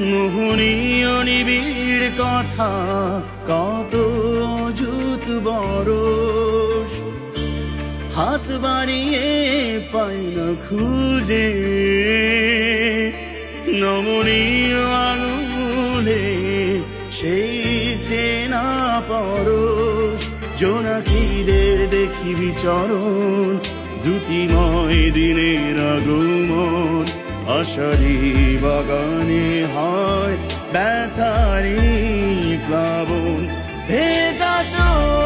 মোহনীয় নিবিড় কথা কত অযুত বরস, হাত বাড়িয়ে পাই না খুঁজে নমনীয় আঙুলে সেই চেনা পরশ। জোনাকিদের দেখি বিচরণ, দ্যুতিময় দিনের আগমন, আষাঢ়ি বাগানে হয় ব্যথারি প্লাবন। ভেজা চোখ